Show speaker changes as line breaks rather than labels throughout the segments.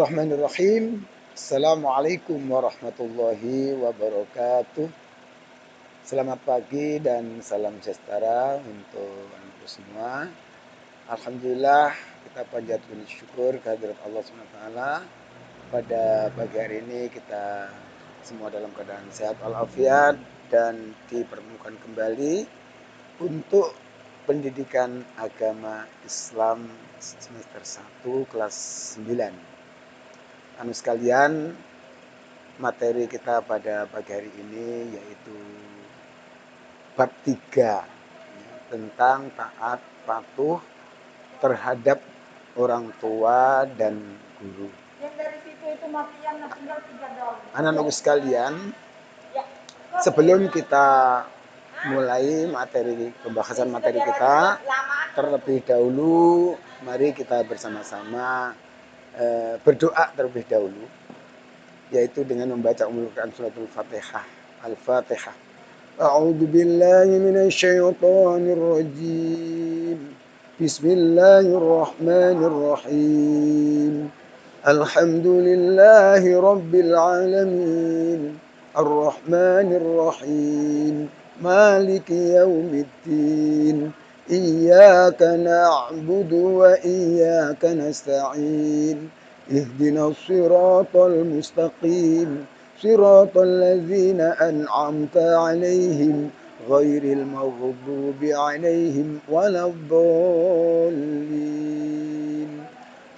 Bismillahirrahmanirrahim. Assalamualaikum warahmatullahi wabarakatuh. Selamat pagi dan salam sejahtera untuk anakku semua. Alhamdulillah kita panjatkan syukur kehadirat Allah SWT. Pada pagi hari ini kita semua dalam keadaan sehat walafiat dan dipertemukan kembali untuk pendidikan agama Islam semester 1 kelas 9. Anu sekalian, materi kita pada pagi hari ini yaitu bab 3 tentang taat patuh terhadap orang tua dan guru. Anak-anak sekalian, sebelum kita mulai pembahasan materi kita, terlebih dahulu mari kita bersama-sama berdoa terlebih dahulu, yaitu dengan membaca Ummul Quran suratul Fatihah. Al-Fatihah. A'udzu billahi minasyaitonir rajim. Bismillahirrahmanirrahim. Alhamdulillahi rabbil alamin. Ar-Rahmanir Rahim. Maliki yaumiddin. Iyyaka na'budu wa iyyaka nasta'in. Ihdinas siratal mustaqim. Siratal ladzina an'amta 'alaihim ghairil maghdubi 'alaihim waladdallin.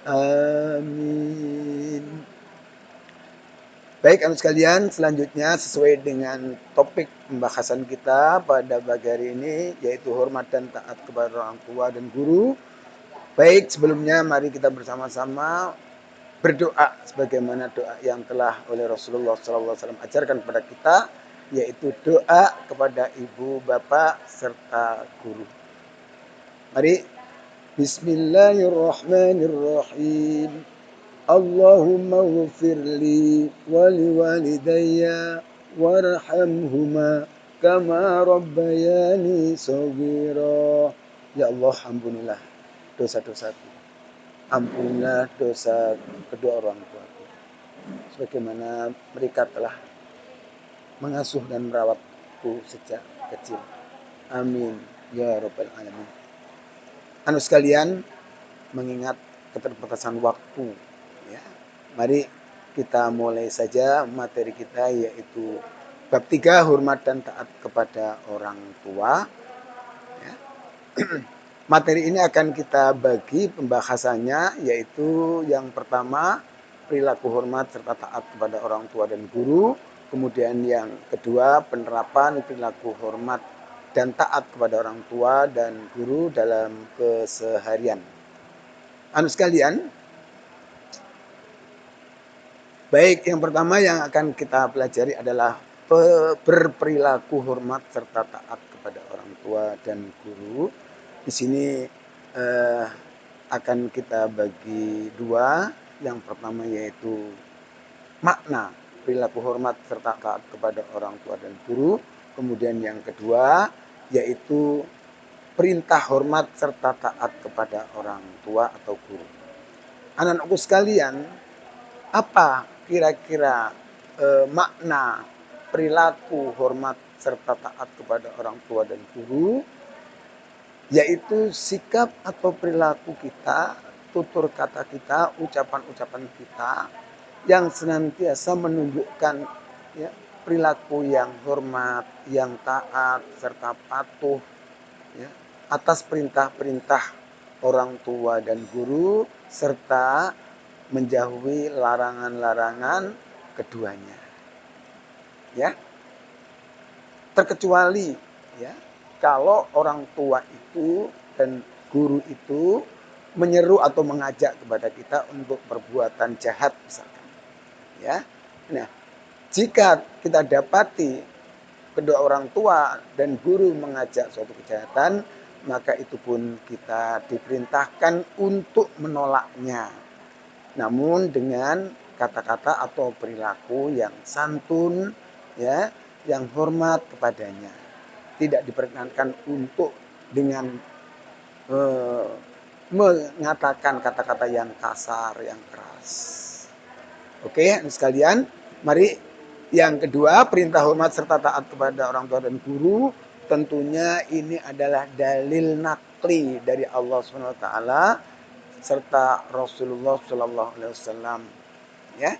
Amin. Baik, anak sekalian, selanjutnya sesuai dengan topik pembahasan kita pada pagi hari ini, yaitu hormat dan taat kepada orang tua dan guru. Baik, sebelumnya mari kita bersama-sama berdoa sebagaimana doa yang telah oleh Rasulullah SAW ajarkan kepada kita, yaitu doa kepada ibu, bapak, serta guru. Mari. Bismillahirrahmanirrahim. Allahumma ghfirli wa liwalidayya warhamhuma kama rabbayani shaghira. Ya Allah, ampunilah dosa-dosaku. Ampunilah dosa kedua orang tuaku, sebagaimana mereka telah mengasuh dan merawatku sejak kecil. Amin ya rabbal alamin. Anu sekalian, mengingat keterbatasan waktu, ya, mari kita mulai saja materi kita, yaitu bab 3 hormat dan taat kepada orang tua. Ya. Materi ini akan kita bagi pembahasannya, yaitu yang pertama perilaku hormat serta taat kepada orang tua dan guru. Kemudian yang kedua penerapan perilaku hormat dan taat kepada orang tua dan guru dalam keseharian. Anu sekalian, baik, yang pertama yang akan kita pelajari adalah berperilaku hormat serta taat kepada orang tua dan guru. Di sini akan kita bagi dua. Yang pertama yaitu makna perilaku hormat serta taat kepada orang tua dan guru. Kemudian yang kedua yaitu perintah hormat serta taat kepada orang tua atau guru. Anak-anakku sekalian, apa kira-kira makna perilaku hormat serta taat kepada orang tua dan guru? Yaitu sikap atau perilaku kita, tutur kata kita, ucapan-ucapan kita yang senantiasa menunjukkan, ya, perilaku yang hormat, yang taat, serta patuh, ya, atas perintah-perintah orang tua dan guru, serta menjauhi larangan-larangan keduanya. Ya, terkecuali, ya, kalau orang tua itu dan guru itu menyeru atau mengajak kepada kita untuk perbuatan jahat misalkan. Ya. Nah, jika kita dapati kedua orang tua dan guru mengajak suatu kejahatan, maka itu pun kita diperintahkan untuk menolaknya. Namun dengan kata-kata atau perilaku yang santun, ya, yang hormat kepadanya. Tidak diperkenankan untuk dengan mengatakan kata-kata yang kasar, yang keras. Oke, sekalian, mari yang kedua, perintah hormat serta taat kepada orang tua dan guru. Tentunya ini adalah dalil nakli dari Allah SWT serta Rasulullah SAW. Ya,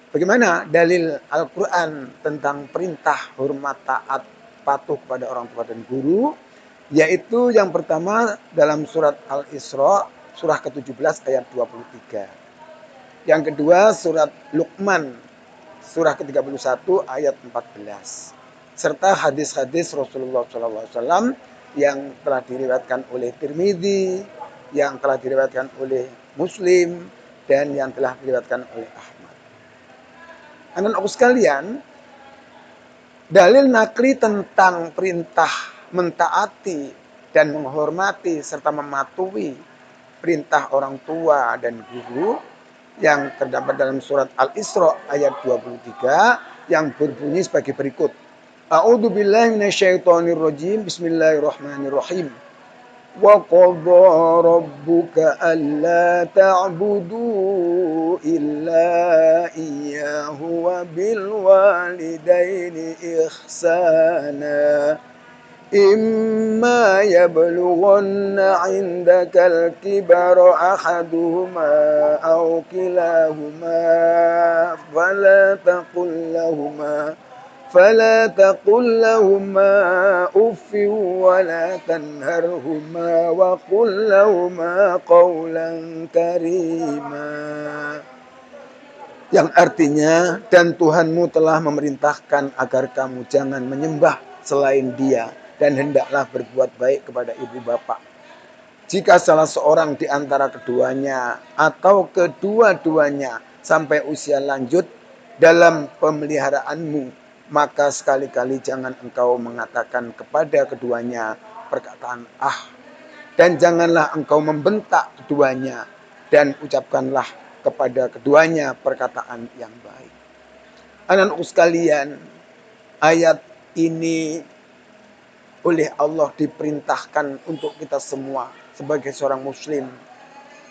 bagaimana dalil Al-Quran tentang perintah hormat taat patuh kepada orang tua dan guru? Yaitu yang pertama dalam surat Al-Isra, surah ke-17 ayat 23. Yang kedua surat Luqman, surah ke-31 ayat 14. Serta hadis-hadis Rasulullah SAW yang telah diriwayatkan oleh Tirmidzi, yang telah diriwayatkan oleh Muslim, dan yang telah diriwayatkan oleh Ahmad. Anak-anakku sekalian, dalil nakli tentang perintah mentaati dan menghormati serta mematuhi perintah orang tua dan guru yang terdapat dalam surat Al-Isra ayat 23 yang berbunyi sebagai berikut. A'udzubillahi minasyaitonirrajim. Bismillahirrahmanirrahim. Wa qadha rabbuka alla ta'budu illa iyyahu wa bil walidaini ihsana. إما يبلغن عندك الكبر أحدهما أو كلاهما فلا تقل لهما أف ولا تنهرهما وقل لهما قولا كريما. Yang artinya, dan Tuhanmu telah memerintahkan agar kamu jangan menyembah selain Dia, dan hendaklah berbuat baik kepada ibu bapak. Jika salah seorang di antara keduanya atau kedua-duanya sampai usia lanjut dalam pemeliharaanmu, maka sekali-kali jangan engkau mengatakan kepada keduanya perkataan ah, dan janganlah engkau membentak keduanya, dan ucapkanlah kepada keduanya perkataan yang baik. Anak-anakku sekalian, ayat ini oleh Allah diperintahkan untuk kita semua sebagai seorang muslim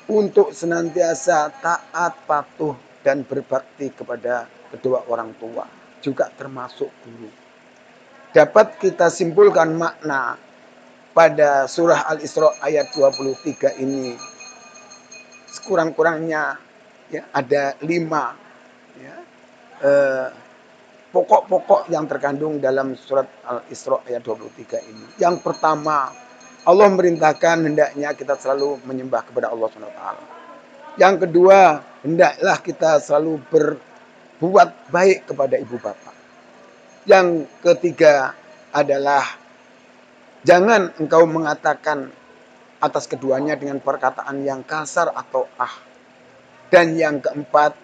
untuk senantiasa taat, patuh, dan berbakti kepada kedua orang tua, juga termasuk guru. Dapat kita simpulkan makna pada surah Al-Isra ayat 23 ini sekurang-kurangnya ya, ada 5 ya, pokok-pokok yang terkandung dalam surat Al-Isra ayat 23 ini. Yang pertama, Allah memerintahkan hendaknya kita selalu menyembah kepada Allah SWT. Yang kedua, hendaklah kita selalu berbuat baik kepada ibu bapak. Yang ketiga adalah jangan engkau mengatakan atas keduanya dengan perkataan yang kasar atau ah. Dan yang keempat,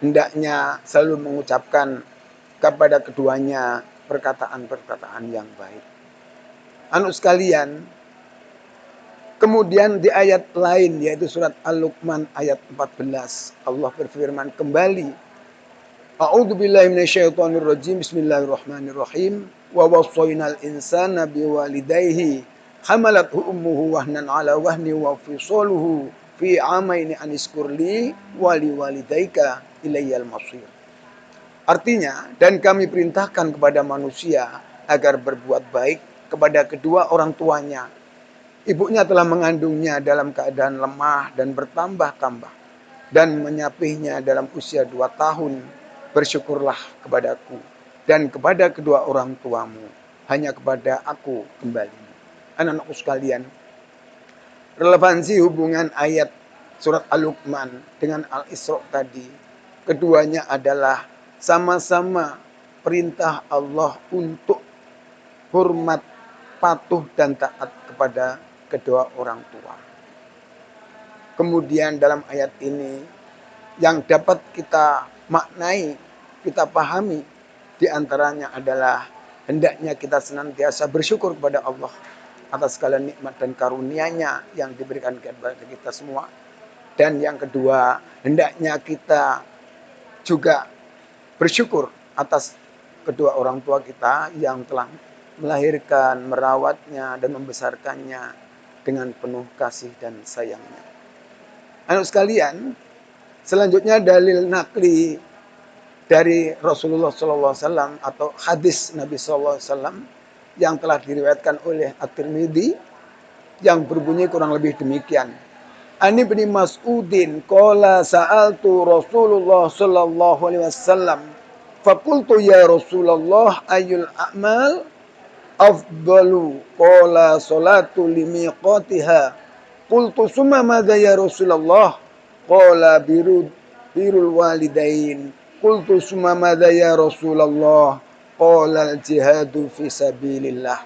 hendaknya selalu mengucapkan kepada keduanya perkataan-perkataan yang baik. Anak sekalian, kemudian di ayat lain yaitu surat Al-Luqman ayat 14, Allah berfirman kembali, A'udzubillahi minasyaitonirrajim. Bismillahirrahmanirrahim. Wa wassaynal insana biwalidayhi hamalathu ummuhu wahnan ala wahni wa fisaluhu fi amaini aniskurli wali walidaika ilayyal masir. Artinya, dan kami perintahkan kepada manusia agar berbuat baik kepada kedua orang tuanya. Ibunya telah mengandungnya dalam keadaan lemah dan bertambah-tambah, dan menyapihnya dalam usia 2 tahun. Bersyukurlah kepadaku dan kepada kedua orang tuamu, hanya kepada aku kembali. Anak-anakku sekalian, relevansi hubungan ayat surat Al-Luqman dengan Al-Isra tadi, keduanya adalah sama-sama perintah Allah untuk hormat, patuh, dan taat kepada kedua orang tua. Kemudian dalam ayat ini yang dapat kita maknai, kita pahami, diantaranya adalah hendaknya kita senantiasa bersyukur kepada Allah atas segala nikmat dan karunia-Nya yang diberikan kepada kita semua. Dan yang kedua, hendaknya kita juga bersyukur atas kedua orang tua kita yang telah melahirkan, merawatnya, dan membesarkannya dengan penuh kasih dan sayangnya. Anak sekalian, Selanjutnya dalil nakli dari Rasulullah SAW atau hadis Nabi SAW yang telah diriwayatkan oleh At-Tirmidzi yang berbunyi kurang lebih demikian. Ani bin Mas'udin qala sa'altu Rasulullah sallallahu alaihi wasallam faqultu ya Rasulullah ayyul a'mal afdalu qala salatu limiqatiha qultu summa madza ya Rasulullah qala birul walidain qultu summa madza ya Rasulullah qala al jihadu fi sabilillah.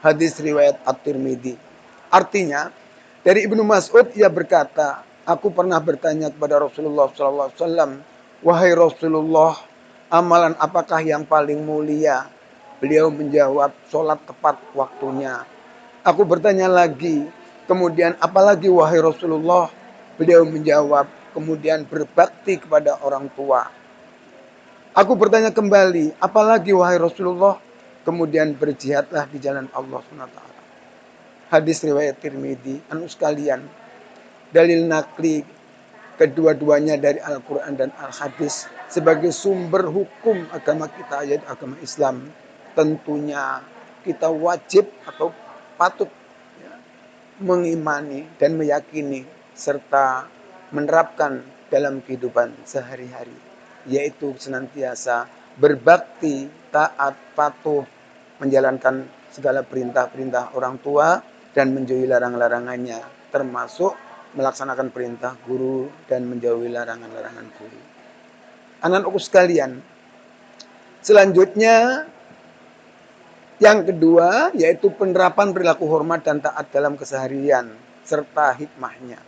Hadis riwayat At-Tirmidzi. Artinya, dari Ibnu Mas'ud ia berkata, aku pernah bertanya kepada Rasulullah SAW, wahai Rasulullah, amalan apakah yang paling mulia? Beliau menjawab, sholat tepat waktunya. Aku bertanya lagi, kemudian apalagi wahai Rasulullah? Beliau menjawab, kemudian berbakti kepada orang tua. Aku bertanya kembali, apalagi wahai Rasulullah? Kemudian berjihadlah di jalan Allah SWT. Hadis riwayat Tirmidzi. Anu sekalian, dalil nakli kedua-duanya dari Al-Quran dan Al-Hadis sebagai sumber hukum agama kita, yaitu agama Islam. Tentunya kita wajib atau patut ya, mengimani dan meyakini serta menerapkan dalam kehidupan sehari-hari, yaitu senantiasa berbakti, taat, patuh, menjalankan segala perintah-perintah orang tua dan menjauhi larang-larangannya, termasuk melaksanakan perintah guru dan menjauhi larangan-larangan guru. Anak-anakku sekalian, selanjutnya yang kedua yaitu penerapan perilaku hormat dan taat dalam keseharian serta hikmahnya.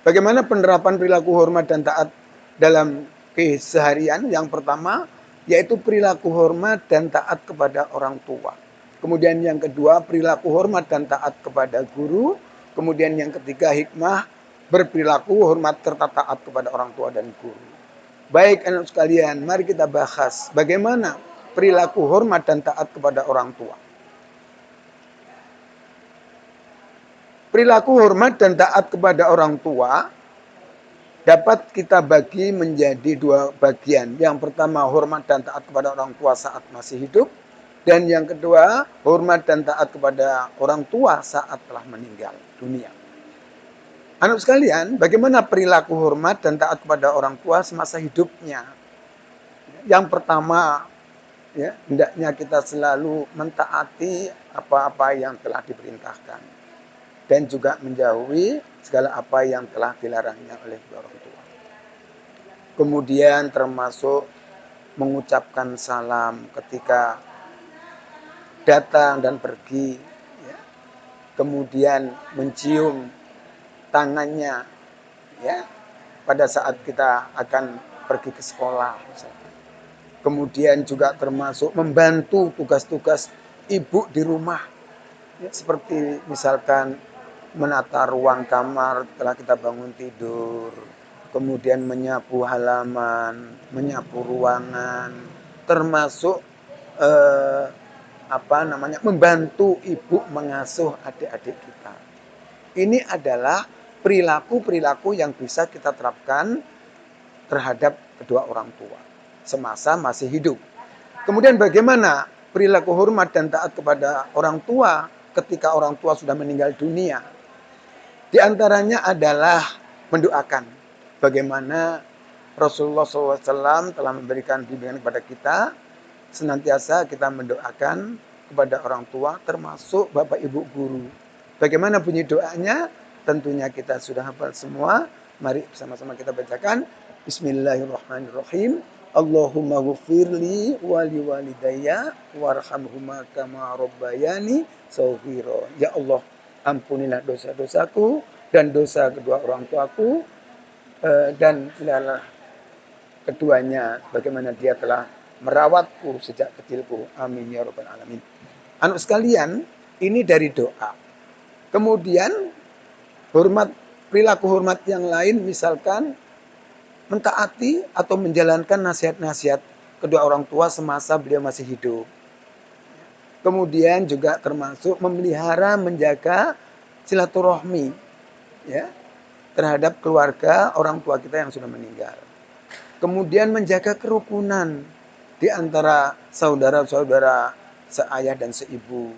Bagaimana penerapan perilaku hormat dan taat dalam keseharian? Yang pertama yaitu perilaku hormat dan taat kepada orang tua. Kemudian yang kedua perilaku hormat dan taat kepada guru. Kemudian yang ketiga hikmah berperilaku hormat serta taat kepada orang tua dan guru. Baik anak sekalian, mari kita bahas bagaimana perilaku hormat dan taat kepada orang tua. Perilaku hormat dan taat kepada orang tua dapat kita bagi menjadi dua bagian. Yang pertama, hormat dan taat kepada orang tua saat masih hidup. Dan yang kedua, hormat dan taat kepada orang tua saat telah meninggal dunia. Anak sekalian, bagaimana perilaku hormat dan taat kepada orang tua semasa hidupnya? Yang pertama, ya, hendaknya kita selalu mentaati apa-apa yang telah diperintahkan. Dan juga menjauhi segala apa yang telah dilarangnya oleh orang tua. Kemudian termasuk mengucapkan salam ketika datang dan pergi. Ya. Kemudian mencium tangannya ya, pada saat kita akan pergi ke sekolah. Kemudian juga termasuk membantu tugas-tugas ibu di rumah. Ya, seperti misalkan menata ruang kamar setelah kita bangun tidur, kemudian menyapu halaman, menyapu ruangan, termasuk membantu ibu mengasuh adik-adik kita. Ini adalah perilaku-perilaku yang bisa kita terapkan terhadap kedua orang tua semasa masih hidup. Kemudian bagaimana perilaku hormat dan taat kepada orang tua ketika orang tua sudah meninggal dunia? Di antaranya adalah mendoakan. Bagaimana Rasulullah SAW telah memberikan bimbingan kepada kita. Senantiasa kita mendoakan kepada orang tua termasuk bapak ibu guru. Bagaimana bunyi doanya? Tentunya kita sudah hafal semua. Mari bersama-sama kita bacakan. Bismillahirrahmanirrahim. Allahumma ghufirli wali walidayya warhamhuma kama rabbayani shaghira. Ya Allah, ampunilah dosa-dosaku dan dosa kedua orang tuaku dan pilihanlah keduanya bagaimana dia telah merawatku sejak kecilku. Amin ya rabbal alamin. Anak sekalian, ini dari doa. Kemudian perilaku hormat yang lain misalkan mentaati atau menjalankan nasihat-nasihat kedua orang tua semasa beliau masih hidup. Kemudian juga termasuk memelihara, menjaga silaturahmi, ya, terhadap keluarga orang tua kita yang sudah meninggal. Kemudian menjaga kerukunan di antara saudara-saudara seayah dan seibu,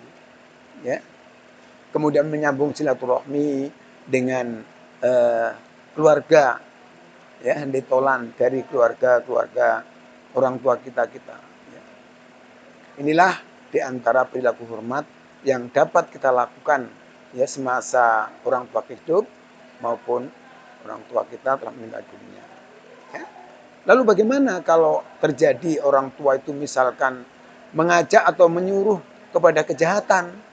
ya. Kemudian menyambung silaturahmi dengan keluarga, ya, hendetolan dari keluarga-keluarga orang tua kita. Ya. Inilah di antara perilaku hormat yang dapat kita lakukan ya semasa orang tua hidup maupun orang tua kita telah meninggal dunia. Ya. Lalu bagaimana kalau terjadi orang tua itu misalkan mengajak atau menyuruh kepada kejahatan?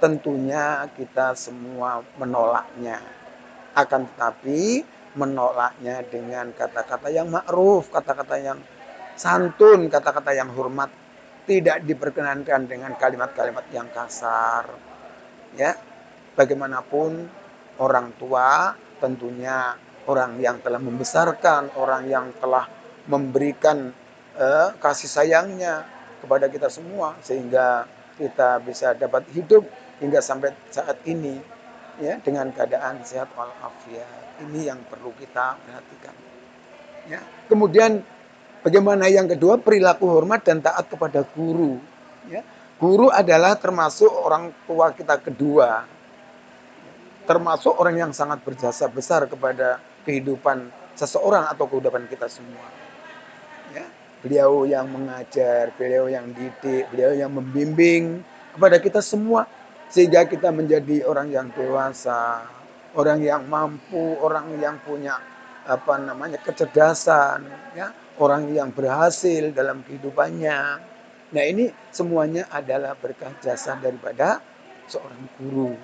Tentunya kita semua menolaknya. Akan tetapi menolaknya dengan kata-kata yang ma'ruf, kata-kata yang santun, kata-kata yang hormat. Tidak diperkenankan dengan kalimat-kalimat yang kasar. Ya, bagaimanapun orang tua tentunya orang yang telah membesarkan, orang yang telah memberikan kasih sayangnya kepada kita semua sehingga kita bisa dapat hidup hingga sampai saat ini ya dengan keadaan sehat walafiat. Ini yang perlu kita perhatikan. Ya. Kemudian bagaimana yang kedua, perilaku hormat dan taat kepada guru. Ya. Guru adalah termasuk orang tua kita kedua, termasuk orang yang sangat berjasa besar kepada kehidupan seseorang atau kehidupan kita semua. Ya. Beliau yang mengajar, beliau yang didik, beliau yang membimbing kepada kita semua sehingga kita menjadi orang yang dewasa, orang yang mampu, orang yang punya kecerdasan, ya, orang yang berhasil dalam kehidupannya. Nah, ini semuanya adalah berkah jasa daripada seorang guru.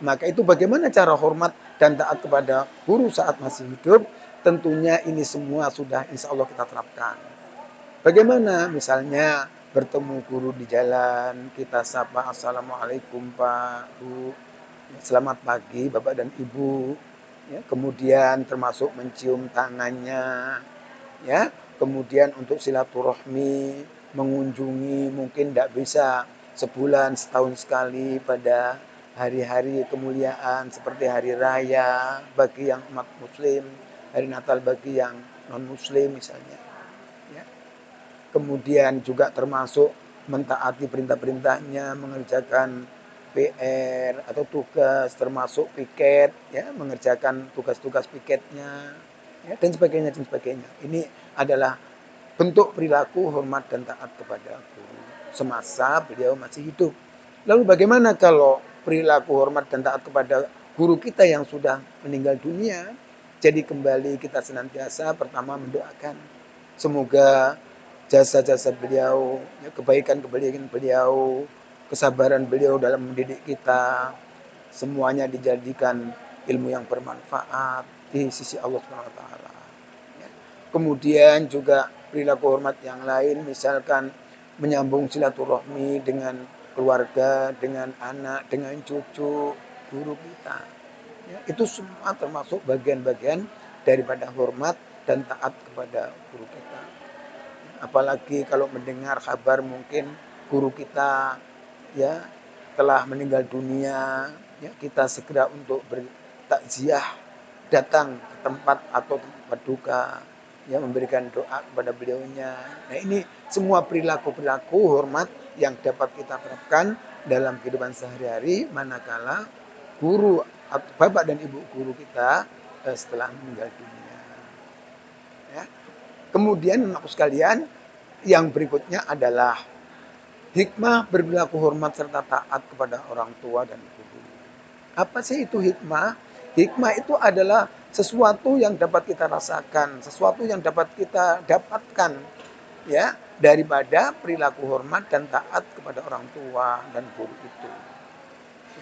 Maka itu bagaimana cara hormat dan taat kepada guru saat masih hidup? Tentunya ini semua sudah insya Allah kita terapkan. Bagaimana misalnya bertemu guru di jalan, kita sapa, Assalamualaikum Pak, Bu, selamat pagi Bapak dan Ibu. Ya, kemudian termasuk mencium tangannya, ya. Kemudian untuk silaturahmi, mengunjungi mungkin tidak bisa sebulan, setahun sekali pada hari-hari kemuliaan seperti hari raya bagi yang umat muslim, hari Natal bagi yang non muslim misalnya. Ya. Kemudian juga termasuk mentaati perintah-perintahnya, mengerjakan PR atau tugas, termasuk piket, ya, mengerjakan tugas-tugas piketnya, ya, dan sebagainya, dan sebagainya. Ini adalah bentuk perilaku hormat dan taat kepada guru semasa beliau masih hidup. Lalu bagaimana kalau perilaku hormat dan taat kepada guru kita yang sudah meninggal dunia? Jadi kembali kita senantiasa pertama mendoakan semoga jasa-jasa beliau, ya, kebaikan-kebaikan beliau, kesabaran beliau dalam mendidik kita, semuanya dijadikan ilmu yang bermanfaat di sisi Allah Subhanahu wa taala. Ya. Kemudian juga perilaku hormat yang lain, misalkan menyambung silaturahmi dengan keluarga, dengan anak, dengan cucu, guru kita. Ya, itu semua termasuk bagian-bagian daripada hormat dan taat kepada guru kita. Apalagi kalau mendengar kabar mungkin guru kita ya telah meninggal dunia, ya kita segera untuk bertakziah, datang ke tempat atau tempat duka, ya memberikan doa kepada beliaunya. Nah, ini semua perilaku-perilaku hormat yang dapat kita terapkan dalam kehidupan sehari-hari manakala guru atau bapak dan ibu guru kita setelah meninggal dunia. Ya. Kemudian maksud sekalian, yang berikutnya adalah hikmah berperilaku hormat serta taat kepada orang tua dan guru. Apa sih itu hikmah? Hikmah itu adalah sesuatu yang dapat kita rasakan, sesuatu yang dapat kita dapatkan ya daripada perilaku hormat dan taat kepada orang tua dan guru itu.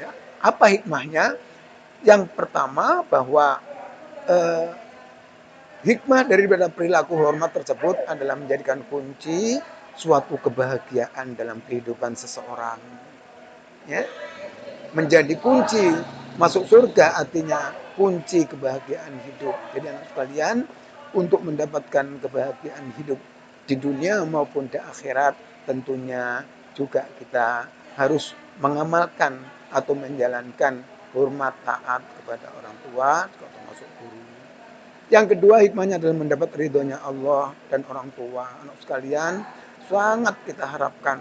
Ya. Apa hikmahnya? Yang pertama bahwa hikmah daripada perilaku hormat tersebut adalah menjadikan kunci suatu kebahagiaan dalam kehidupan seseorang. Ya, menjadi kunci masuk surga artinya kunci kebahagiaan hidup. Jadi anak sekalian, untuk mendapatkan kebahagiaan hidup di dunia maupun di akhirat tentunya juga kita harus mengamalkan atau menjalankan hormat taat kepada orang tua, termasuk guru. Yang kedua hikmahnya adalah mendapat ridhonya Allah dan orang tua. Anak sekalian, sangat kita harapkan.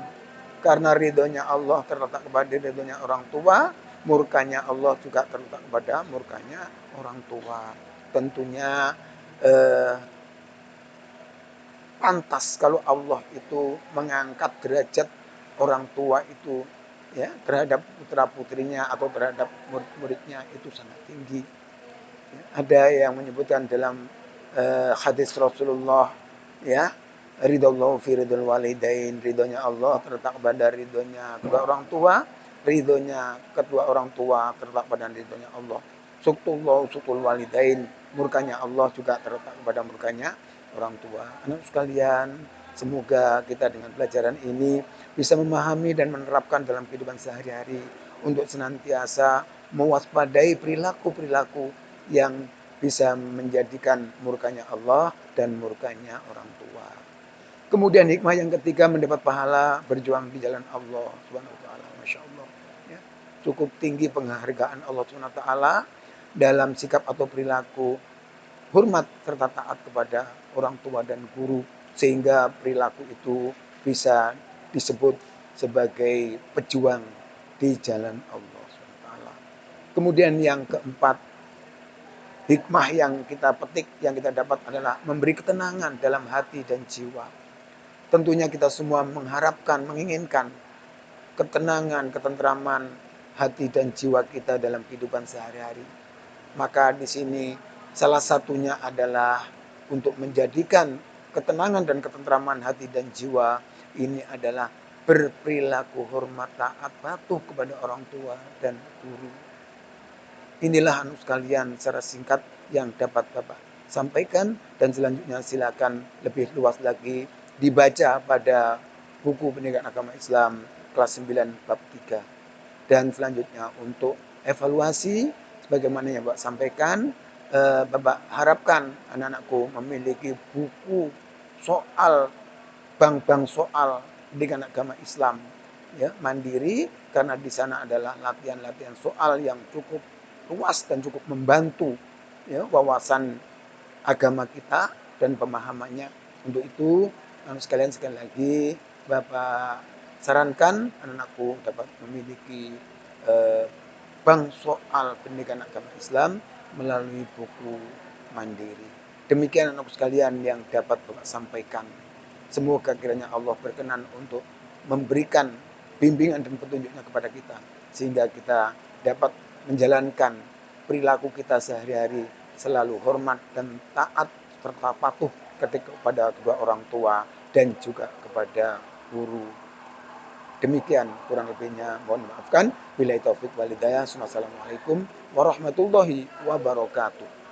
Karena ridhonya Allah terletak kepada ridhonya orang tua, murkanya Allah juga terletak kepada murkanya orang tua. Tentunya eh, pantas kalau Allah itu mengangkat derajat orang tua itu ya terhadap putra putrinya atau terhadap murid-muridnya itu sangat tinggi. Ada yang menyebutkan dalam hadis Rasulullah ya, ridallahu fi ridul walidain, ridhonya Allah terletak pada ridhonya kedua orang tua, ridhonya kedua orang tua terletak pada ridhonya Allah. Suktullah suktul walidain, murkanya Allah juga terletak pada murkanya orang tua. Anak sekalian, semoga kita dengan pelajaran ini bisa memahami dan menerapkan dalam kehidupan sehari-hari untuk senantiasa mewaspadai perilaku-perilaku yang bisa menjadikan murkanya Allah dan murkanya orang tua. Kemudian hikmah yang ketiga mendapat pahala berjuang di jalan Allah Subhanahu wa taala. Masya Allah. Ya. Cukup tinggi penghargaan Allah Subhanahu wa taala dalam sikap atau perilaku hormat serta taat kepada orang tua dan guru sehingga perilaku itu bisa disebut sebagai pejuang di jalan Allah Subhanahu wa taala. Kemudian yang keempat, hikmah yang kita petik, yang kita dapat adalah memberi ketenangan dalam hati dan jiwa. Tentunya kita semua mengharapkan, menginginkan ketenangan, ketentraman hati dan jiwa kita dalam kehidupan sehari-hari. Maka di sini salah satunya adalah untuk menjadikan ketenangan dan ketentraman hati dan jiwa ini adalah berperilaku hormat, taat, patuh kepada orang tua dan guru. Inilah anu sekalian secara singkat yang dapat Bapak sampaikan dan selanjutnya silakan lebih luas lagi dibaca pada buku Pendidikan Agama Islam kelas 9 bab 3. Dan selanjutnya untuk evaluasi sebagaimana yang Bapak sampaikan, Bapak harapkan anak-anakku memiliki buku soal bank-bank soal pendidikan agama Islam ya mandiri karena di sana adalah latihan-latihan soal yang cukup luas dan cukup membantu ya wawasan agama kita dan pemahamannya. Untuk itu sekalian sekali lagi Bapak sarankan anak-anakku dapat memiliki eh, bank soal pendidikan agama Islam melalui buku mandiri. Demikian anak sekalian yang dapat Bapak sampaikan. Semoga kiranya Allah berkenan untuk memberikan bimbingan dan petunjuknya kepada kita sehingga kita dapat menjalankan perilaku kita sehari-hari selalu hormat dan taat serta patuh kepada kedua orang tua dan juga kepada guru. Demikian kurang lebihnya mohon maafkan. Billahi taufik wal hidayah. Wassalamualaikum warahmatullahi wabarakatuh.